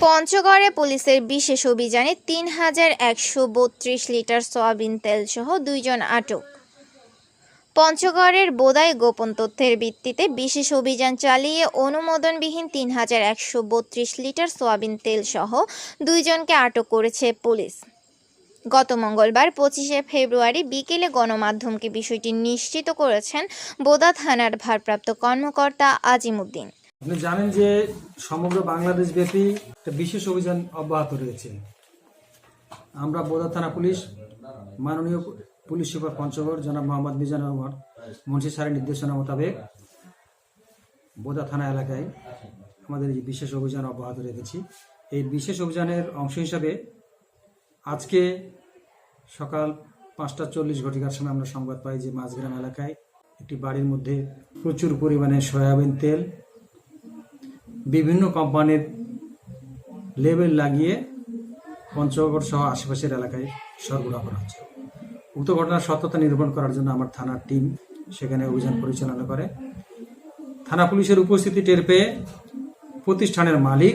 পঞ্চগড়ে পুলিশের বিশেষ অভিযানে ৩,১৩২ লিটার সয়াবিন তেলসহ ২ জন আটক। পঞ্চগড়ের বোদায় গোপন তথ্যের ভিত্তিতে বিশেষ অভিযান চালিয়ে অনুমোদনবিহীন ৩,১৩২ লিটার সয়াবিন তেলসহ ২ জনকে আটক করেছে পুলিশ। গত মঙ্গলবার ২৫শে ফেব্রুয়ারি বিকেলে গণমাধ্যমকে বিষয়টি নিশ্চিত করেছেন বোদা থানার ভারপ্রাপ্ত কর্মকর্তা আজিমউদ্দিন। আপনি জানেন যে সমগ্র বাংলাদেশ ব্যাপী একটা বিশেষ অভিযান অব্যাহত রয়েছে। আমরা বোদা থানা পুলিশ মাননীয় পুলিশ সুপার পঞ্চগড় জনাব মোহাম্মদ মিজানুর রহমান মুন্সি স্যারের নির্দেশনা মোতাবেক বোদা থানা এলাকায় আমাদের এই বিশেষ অভিযান অব্যাহত রেখেছি। এই বিশেষ অভিযানের অংশ হিসাবে আজকে সকাল ৫টা ৪০ ঘটিকার সময় আমরা সংবাদ পাই যে মাঝগ্রাম এলাকায় একটি বাড়ির মধ্যে প্রচুর পরিমাণে সয়াবিন তেল বিভিন্ন কোম্পানির লেবেল লাগিয়ে পঞ্চগড় সহ আশেপাশের এলাকায় সরবরাহ করা হচ্ছে। উক্ত ঘটনার সত্যতা নিরূপণ করার জন্য আমার থানার টিম সেখানে অভিযান পরিচালনা করে। থানা পুলিশের উপস্থিতি টের পেয়ে প্রতিষ্ঠানের মালিক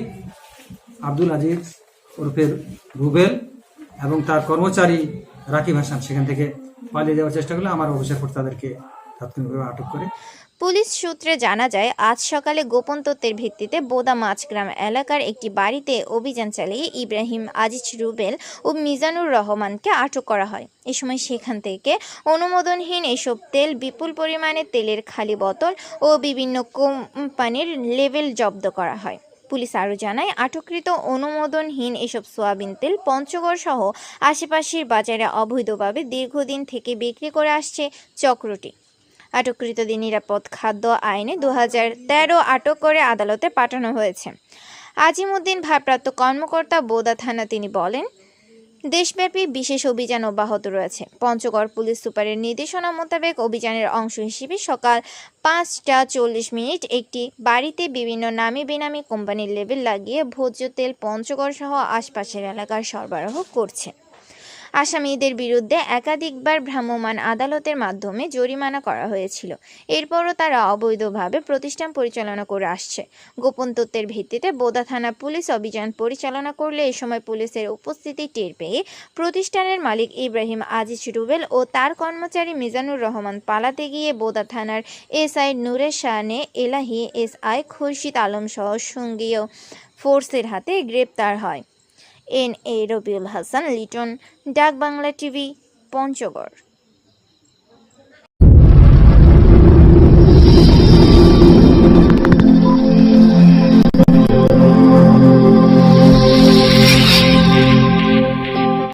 আব্দুল আজিজ ওরফে রুবেল এবং তার কর্মচারী রাকিব হাসান সেখান থেকে পালিয়ে যাওয়ার চেষ্টা করলে আমার অফিসার ফোর্স তাদেরকে তাৎক্ষণিকভাবে আটক করে। পুলিশ সূত্রে জানা যায়, আজ সকালে গোপন তথ্যের ভিত্তিতে বোদা মাঝগ্রাম এলাকার একটি বাড়িতে অভিযান চালিয়ে ইব্রাহিম আজিজ রুবেল ও মিজানুর রহমানকে আটক করা হয়। এ সময় সেখান থেকে অনুমোদনহীন এসব তেল, বিপুল পরিমাণে তেলের খালি বোতল ও বিভিন্ন কোম্পানির লেবেল জব্দ করা হয়। পুলিশ আরও জানায়, আটককৃত অনুমোদনহীন এসব সয়াবিন তেল পঞ্চগড় সহ আশেপাশের বাজারে অবৈধভাবে দীর্ঘদিন থেকে বিক্রি করে আসছে চক্রটি। আটককৃতদের নিরাপদ খাদ্য আইনে ২০১৩ আটক করে আদালতে পাঠানো হয়েছে। আজিমউদ্দিন ভারপ্রাপ্ত কর্মকর্তা বোদা থানা তিনি বলেন, দেশব্যাপী বিশেষ অভিযান অব্যাহত রয়েছে। পঞ্চগড় পুলিশ সুপারের নির্দেশনা মোতাবেক অভিযানের অংশ হিসেবে সকাল ৫টা ৪০ একটি বাড়িতে বিভিন্ন নামি বেনামি কোম্পানির লেবেল লাগিয়ে ভোজ্য তেল পঞ্চগড় সহ আশপাশের এলাকায় সরবরাহ করছে। আসামিদের বিরুদ্ধে একাধিকবার ভ্রাম্যমাণ আদালতের মাধ্যমে জরিমানা করা হয়েছিল। এরপরও তারা অবৈধভাবে প্রতিষ্ঠান পরিচালনা করে আসছে। গোপন তথ্যের ভিত্তিতে বোদা থানা পুলিশ অভিযান পরিচালনা করলে এ সময় পুলিশের উপস্থিতি টের পেয়ে প্রতিষ্ঠানের মালিক ইব্রাহিম আজিজ রুবেল ও তার কর্মচারী মিজানুর রহমান পালাতে গিয়ে বোদা থানার এসআই নূরে শানে এলাহি, এসআই খুরশিদ আলম সহ সঙ্গীয় ফোর্সের হাতে গ্রেপ্তার হয়। এন এ রবিউল হাসান, লিটন, ডাক বাংলা টিভি, পঞ্চগড়।